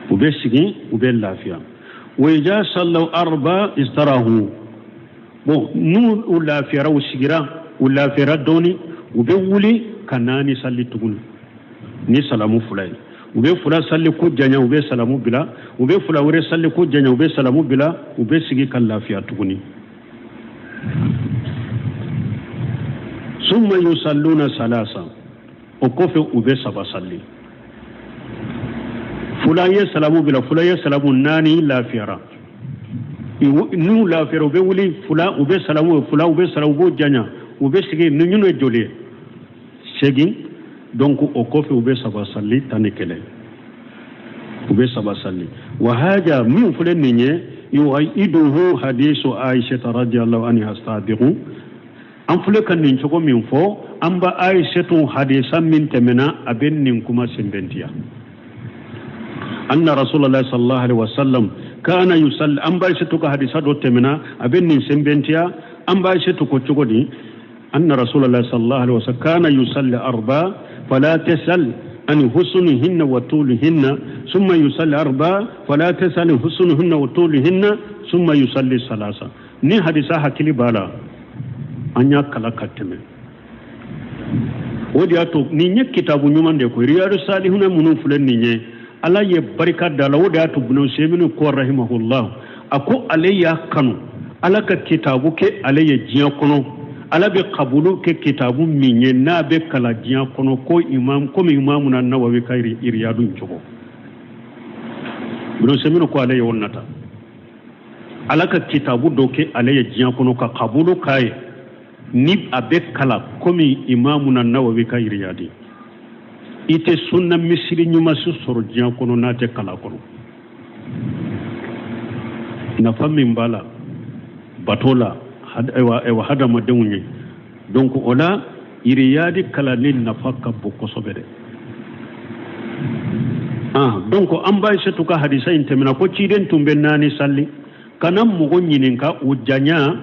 u bɛ sigi u bɛ lafiya wa idha sallaw 4 istarahu bon n'u u lafiyara u sigira u lafiyara dɔɔni u bɛ wuli ka 4 salli tuguni ni salamu 2 ye u bɛ 2 salli ko janya u bɛ salamu bila u bɛ 2 wɛrɛ salli ko janya u bɛ salamu bila u bɛ sigi ka lafiya tuguni summa yusalluna salasa o kɔfɛ u bɛ 3 salli 2 ye salamu bila 2 ye salamu 4 lafiyara n'u lafiyara u bɛ wuli 2 u bɛ salamu 2 u bɛ salamu u b'o janya u bɛ sigi ni ɲunu ye joli ye segin donc o kɔfɛ u bɛ 3 salli 11 u bɛ 3 salli wa haja min filɛ nin ye yu'iduhu hadisu Aisha radiyallahu anha sabiqu an filɛ ka nin cogo min fɔ an ba Aisha hadisa min tɛmɛna a bɛ nin kuma sɛbɛntiya anna rasulullah sallallahu alaihi wasallam kana yusalli an ba Aisha ka hadisa dɔ tɛmɛna a bɛ nin sɛbɛntiya an ba Aisha ko cogo di أن رسول الله صلى الله عليه وسلم كان يصلي 4 فلا تسأل عن حسنهن وطولهن ثم يصلي 4 فلا تسأل عن حسنهن وطولهن ثم يصلي 3 ni hadisa hakili bala anya kala kateme odi ato ni nye kitabu nyuma de ko riyadu salihuna munun fulen ni nye ala ye barika dala odi ato bunu seminu ko rahimahullah ako alayya kanu ala ka kitabu ke alayya jiya kono ala be qabulu ke kitabu minye na be kala diyan kono ko imam ko imamuna nawawi kayri iriyadun jogo buno semino ko ale wonnata ala ka kitabu doke ale diyan kono ka qabulu kay ni abe kala ko imamuna nawawi kayri iriyadi ite sunna misiri nyuma su soro diyan kono na te kala kono na fami mbala batola ewa hada madenye donc ola iriyadi kala lin nafaka boko sobede donc amba setu ka hadisa intemina ko ciden tumbe nani salli kanam mugo nyininka ujanya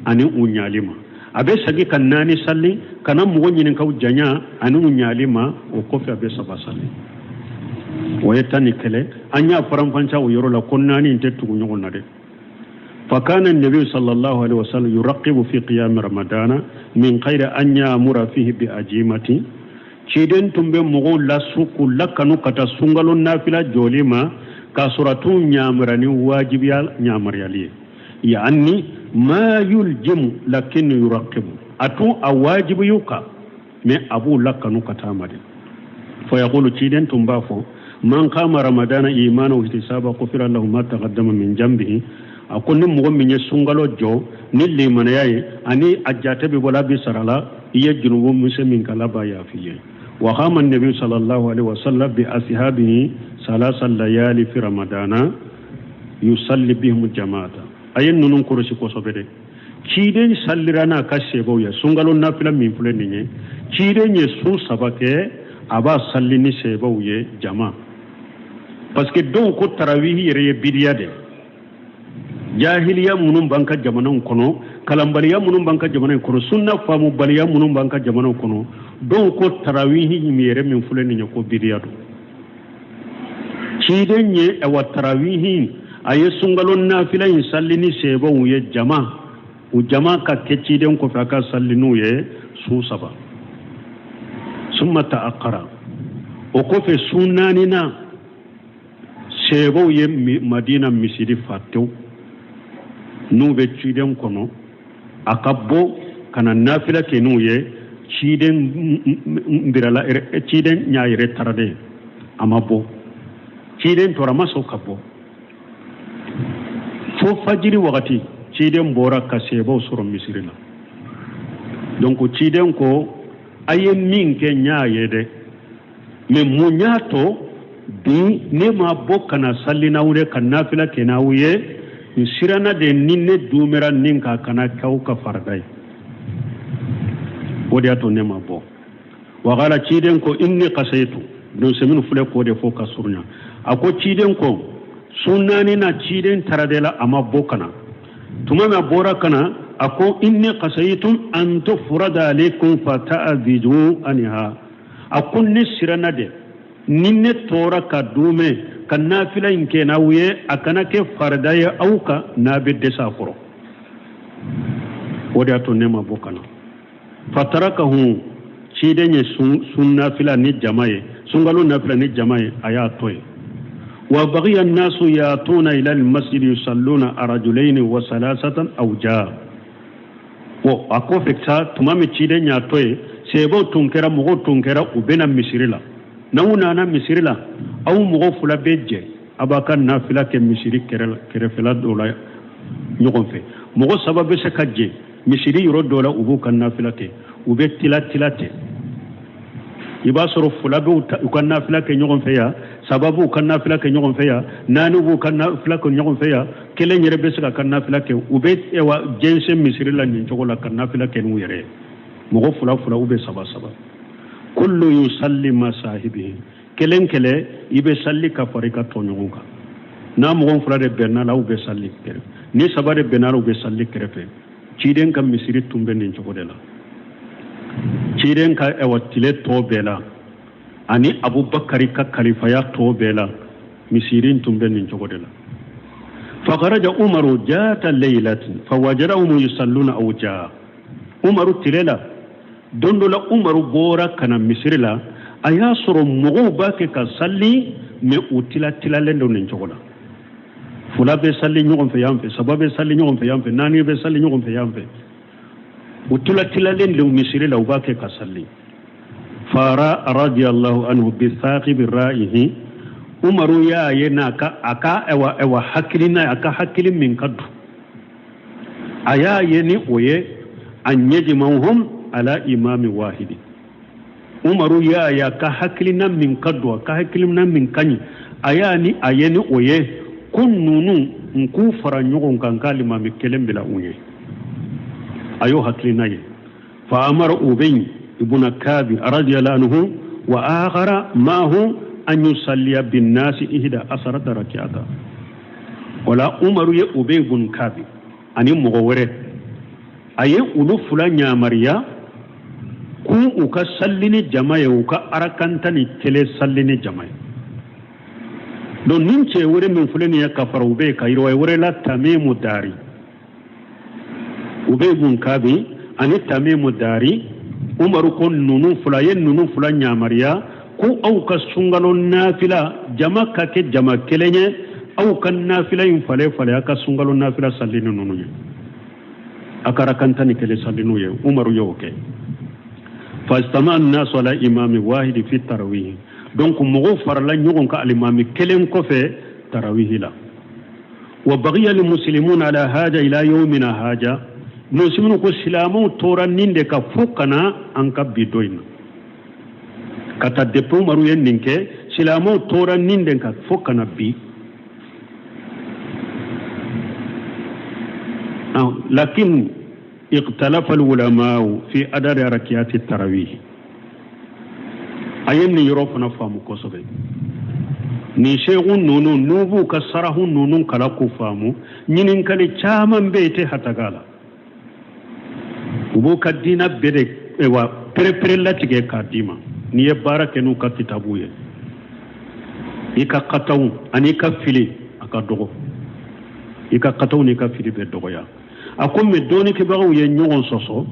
ani unyalima abe sagi kan nani salli kanam mugo nyininka ujanya ani unyalima o kofi abe saba salli wayetani kele anya faramfancha o yoro la konnani intetu nyogol de فكان النبي صلى الله عليه وسلم يرقب في قيام رمضان من غير أن يأمر فيه بأجيمة شيدن تنبه مغول لا سوكو لكنو كتا سنغلو نافلة جوليما كسورة نيامراني واجب نيامر يالي يعني ما يلجم لكن يرقب أتو أواجب يوكا من أبو لكنو كتا مدي فيقول شيدن تنبه man qama ramadana imana wa ihtisaba ghufira lahu ma taqaddama min jambihi akonni mo min sungalo jo ni limana yayi ani ajjata bi wala bi sarala iya junubu muslimin kala ba ya fiye wa qama an-nabi sallallahu alaihi wasallam bi ashabihi salasa layali fi ramadana yusalli bihim jama'ata ayen nunun kurusi ko sobede ciden sallirana kashe bawya sungalo nafila min fulani ne ciden ye su sabake aba sallini sebawye jama parce que don ko tarawih yere bidiya de jahiliya munun banka jamanan kono kalambaliya munun banka jamanan kono sunna famu baliya munun banka jamanan kono don ko tarawih yere min fulani ne ko bidiya do ciden ye awa tarawih aye sungalo nafila in sallini sebawye jama u jama ka keciden ko fa ka sallinu ye su saba summa ta'aqqara o ko fe sunanina sebo ye madina misiri fatto nube ciden kono akabbo kana nafila kenu ye ciden mbirala ciden nyaayre tarade amabo ciden torama so kabbo fo fajiri wakati ciden bora ka sebo soro misiri la donc ciden ko aye min ke nyaaye de me munyato bi ne ma bokana sallina wure kan nafila kenawuye sirana de ninne dumera ninka kana kauka fardai wodi ato ne ma bo wagala ciden ko inni qasaytu don semin fule ko de foka surnya ako ciden ko sunnani na ciden taradela ama bokana tuma ma bora kana ako inni qasaytum an tufrada alaykum fata'diju anha akun ni sirana de ninne tora ka dume kan nafila inke na wuye akana ke fardaya auka na bedde safuro wodi ato nema bokana fatarakahu cidenye sunna fila ni jamaye sungalo nafila ni jamaye aya toy wa baghiya an-nasu yatuna ila al-masjid yusalluna arajulayn wa salasatan aw jaa wo ako fekta tumami cidenya toy sebo tunkera mugo tunkera ubena misirila nauna na misirila au mugo fula beje abaka nafila ke misiri kerefela dola nyogonfe mugo sababe se kajje misiri yoro dola ubu kan nafila ke ube tilate iba soro fula be ukan nafila ke nyogonfe ya sababu kan nafila ke nyogonfe ya nanu bu kan nafila ke nyogonfe ya kele nyere be se kan nafila ke ube ewa jense misirila ni jogola kan nafila ke nu yere mugo fula ube saba kullu yusalli ma sahibihi kelen kele ibe salli ka farika tonyoga na mugon fula de benala ube salli kere ni sabare benala ube salli kerefe ciden kam misiri tumbe nin jogodela ciden ka ewatile to bela ani abubakari ka khalifa ya to bela misirin tumbe nin jogodela فخرج عمر جات الليلة فوجدهم يصلون أو جاء عمر تللا دندلا عمر بورا كان مصر لا أياسر مغوبا كصلي من أوتلا تلا لندن نجولا فلا بيصلي نيوم في يامفي سبب بيصلي نيوم في يامفي ناني بيصلي نيوم في يامفي أوتلا تلا لندن مصر لا وباك كصلي فارا رضي الله عنه بثاقب رائه umaru ya yana aka ewa hakilina aka hakilin min kaddu aya yeni oye an yajma'uhum ala imami wahidi umaru ya ka hakilina min kaddu aka hakilina min kanyi aya ni ayeni oye kunnunu nku faranyogon kan kalima mi kelen bila unye ayo hakilina ye fa amara ubay ibn kabi radiyallahu anhu wa akhara ma'hu an yusalliya bin nasi ihda asarata rak'ata wala umaru ya ubay ibn kabi ani mugawre aye ulu fulanya mariya ku uka sallini jama'a uka arakanta ni tele sallini jama'a don nince wure min fulani ya kafara ubay kayro wure la tamimu dari ubay ibn kabi ani tamimu dari umaru kon nunu fulayen nunu fulanya mariya ku au ka sungalo nafila jama ka ke jama kelenye au kan nafila in fale aka sungalo nafila sallinu nunu akara kantani kele sallinu ye umaru yoke fastama an-nas ala imami wahid fi tarawih donc mogo farla ñogon ka alimami kelen kofe tarawih la wa baghiya lil muslimun ala haja ila yawmina haja no simunu ko silamu tora ninde ka fukana an ka bidoina kata depo maru yen ninke silamu tora ninde ka fukana bi لكن اختلف العلماء في عدد ركعات التراويح أين يروفنا فامو كوسبي ni shegun nunu nubu ka sarahun nunun kala ku famu nyinin kali chaman bete hatagala ubu kadina bede ewa prepare latige kadima ni e barake nu ka kitabu ye ika qataw ani ka fili aka dogo ika qataw ni ka fili be dogo ya akom me doni ke bawo ye nyogon soso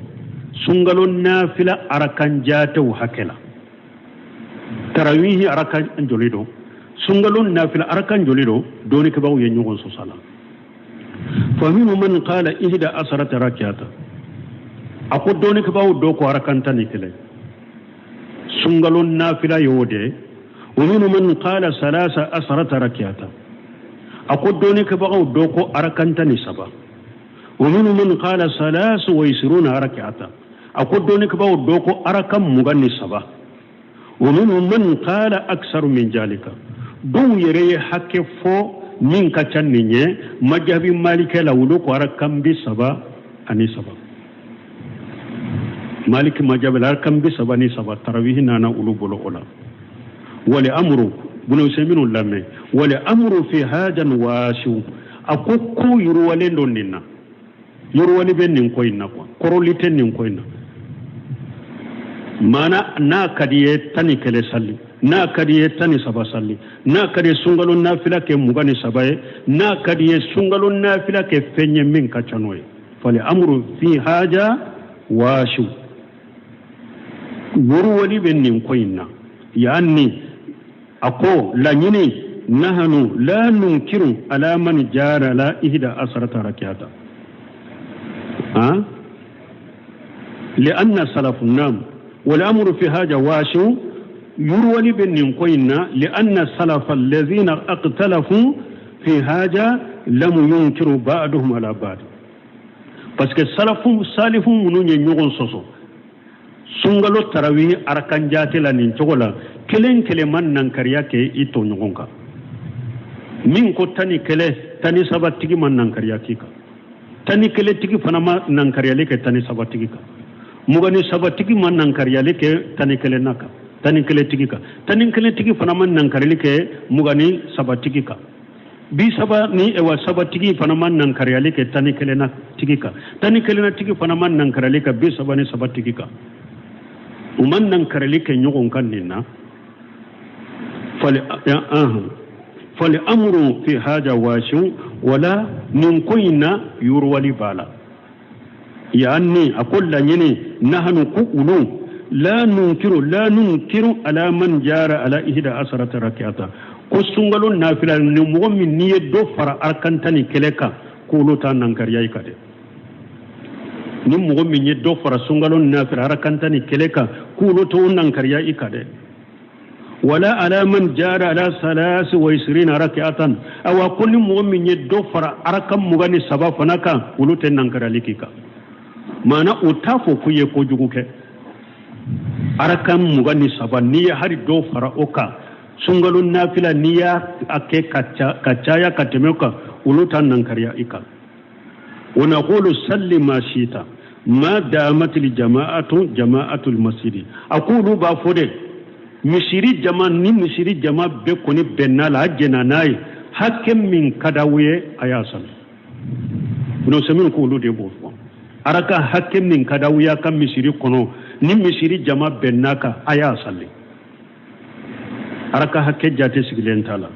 sungalon nafila arakan jatu hakela tarawih arakan jolido sungalon nafila arakan jolido doni ke bawo ye nyogon so sala fa minhum man qala ihda asrata rak'ata ako doni ke bawo do ko arakan tan ikele sungalon nafila yode wa minhum man qala salasa asrata rak'ata ako doni ke bawo do ko arakan tan saba wa minhum man qala salasu wa 20 rak'ata ako doni ke bawo do ko arakan muganni saba wa minhum man qala aktsaru min jalika dum yere hakke fo min ka canni nye majhabi malike la wulo ko arakan bi saba ani saba malik majhab la arakan bi saba ni saba tarawih nana ulu bolo ola wali amru bunu seminu lamme wali amru fi hajan washu akukku yurwale ndonna yurwale ben nin koyna ko korolite nin koyna mana na kadiye tani kele salli na kadiye tani saba salli na kadiye sungalon nafila ke mugani sabaye na kadiye sungalon nafila ke fenye min kachanoye fali amru fi haja washu yurwali ben nin koyna yani ako la nyini nahanu la nunkiru ala man jara la ihda asrata rak'ata لأن سلف النام والأمر في هذا واشو يروى بن قينا لأن السلف الذين اختلفوا في هذا لم ينكروا بعضهم على بعض parce que salafum munun ñogon soso sungalo tarawih arkan jate la nin cogola kelen kele man nan kariya ke ito ñogon ka min ko tani kele tani sabatigi man nan kariya kika tani kele tigi fana ma nan kariya le ke tani sabatigi ka mugani sabatigi man nan kariyale ke tani kele naka tani kele tigi ka tani kele tigi fana man nan kariyale ke mugani sabatigi ka bi saba ni ewa sabatigi fana man nan kariyale ke tani kele na tigi ka tani kele na tigi fana man nan kariyale ka bi saba ni sabatigi ka uman nan kariyale ke nyogon kan ninna fali amru fi haja washu wala min kuyna yurwali bala يعني أقول لني نحن كؤلو لا ننكر على من جار على 11 ركعة كسونغلو نافلة نمؤمن نية دوفر أركنتني كلكا كولو تانانكر يايكادي نمؤمن نية دوفر سونغلو نافلة أركنتني كلكا كولو تانانكر يايكادي ولا على من جار على 23 ركعة أو كل مؤمن نية دوفر أركم مغني سبا فنكا كولو تانانكر يايكا mana utafo kuye ko juguke arakan mugani saba niya hari do fara oka sungalun nafila niya ake kacaya katemeka ulutan nan kariya ika wa naqulu salli ma shita ma damat li jama'atul masjid aqulu ba fode misiri jama be koni bennala ajena nay hakem min kadawiye ayasan no semin ko lu de bo araka hakim min kadawiya kan misiri kono ni misiri jama bennaka aya salli araka hakke jate sigilen tala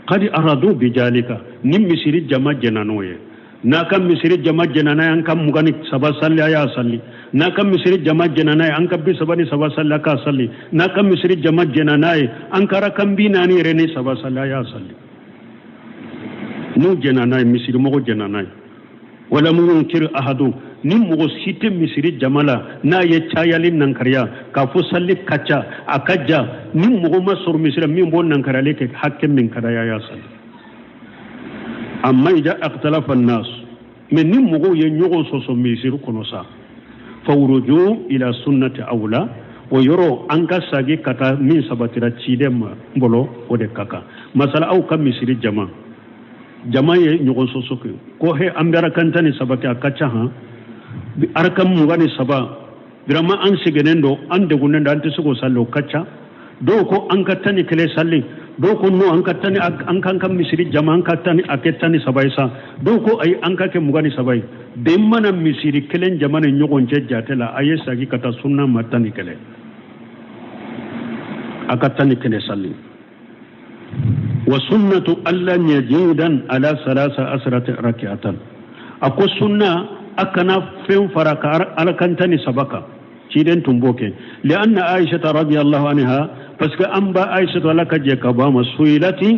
qad aradu bijalika ni misiri jama jenanoye na kan misiri jama jenana an kan mugani saba salli aya salli na kan misiri jama jenana an kan bi sabani saba salli ka salli na kan misiri jama jenana an kara kan bi nani rene saba salli aya salli nu jenana misiri mo jenana wala munkir ahadu ni mogo site misiri jamala na ye chayalin nankariya ka fo salli kacha akaja ni mogo ma sor misira min bon nankarale ke hakke min kadaya ya sal amma ija aqtalafa an-nas men ni mogo ye nyogo soso misir kono sa fawruju ila sunnati awla o yoro anka sagi kata min sabatira chidem mbolo o de kaka masala au kam misiri jama ye nyogo soso ko he ambara kantani sabati akacha ha arkam mugani saba birama an sigenendo an degunendo an tisugo sallo kacha do ko an katani kele salli do ko no an katani an kan misiri jama an katani aketani sabaisa do ko ay an kake mugani sabai de mana misiri kelen jamane nyogon jejjatela ayesa gi kata sunna matani kele akatani kele salli wa sunnatu alla yajidan ala 13 rak'atan ako sunna akana fen faraka alakantani sabaka ciden tumboke lianna aisha radhiyallahu anha paske amba aisha laka je ka ba masuilati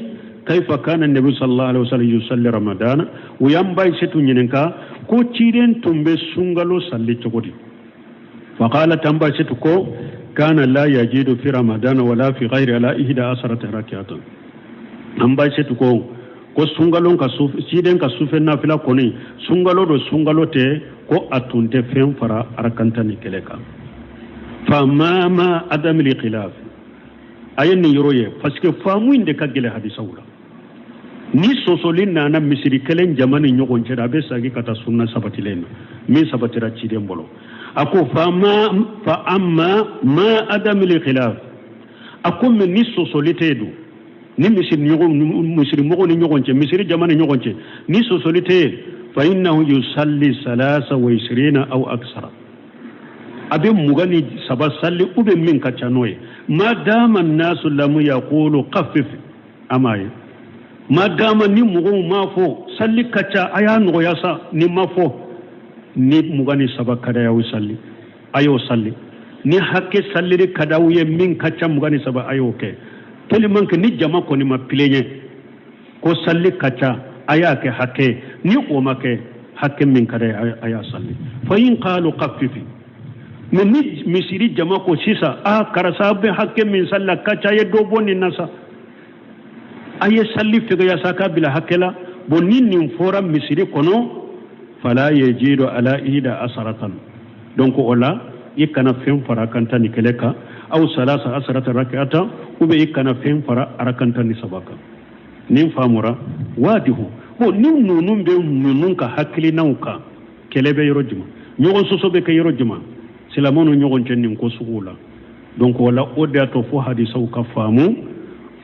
kaifa kana annabi sallallahu alaihi wasallam yusalli ramadana uyamba aisha tunyenka ko ciden tumbe sungalo salli chogodi faqala tamba aisha ko kana la yajidu fi ramadana wala fi ghairi ala 11 rak'atan amba aisha ko sungalon ka siden ka sufen na fila koni sungalo do sungalo te ko atunte fen fara arakanta ni keleka fa mama adam li khilaf ayen ni yoroye parce que famu inde ka gele hadisa wala ni sosolin na misiri kelen jamani nyogon ceda be sagi kata sunna sabatilen min sabatira ciden bolo ako fa amma ma adam li khilaf akum ni sosolitedu ni misiri mogo ni nyogonche misiri jamani nyogonche ni sosolite fa innahu yusalli 23 aw aksara abe mugani saba salli ube min kachanoye ma dama an-nasu lam yaqulu qaffif amaye ma dama ni mugo mafo salli kacha aya no yasa ni mafo ni mugani saba kada ya usalli ayo salli ni hakke salli kada uye min kacha mugani saba ayo ke tellement que ni jama ko ni ma pilenye ko salli kacha aya ke hakke ni o make hakke min kada aya salli fa in qalu qaffifi min ni misiri jama ko sisa karasa be hakke min salla kacha ye do bonni nasa aye salli figa ya saka bila hakkela bonni nin fora misiri kono fala yajidu ala ida asaratan donc ola ikana fen fara kanta ni keleka aw 13 rak'ata ube ikana fen fara arakanta ni sabaka nin famura wadihu ko nin nunun be nunun ka hakili nauka kelebe yorojuma nyogon sosobe ka yorojuma silamono nyogon tennin ko sugula donc wala oda to fo hadisa ka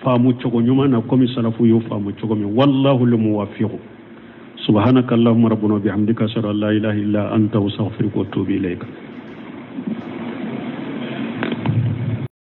famu chogo nyuma na komi salafu yo famu chogo mi wallahu lil muwaffiq subhanakallahumma rabbuna bihamdika ashhadu an la ilaha illa anta astaghfiruka wa atubu ilayka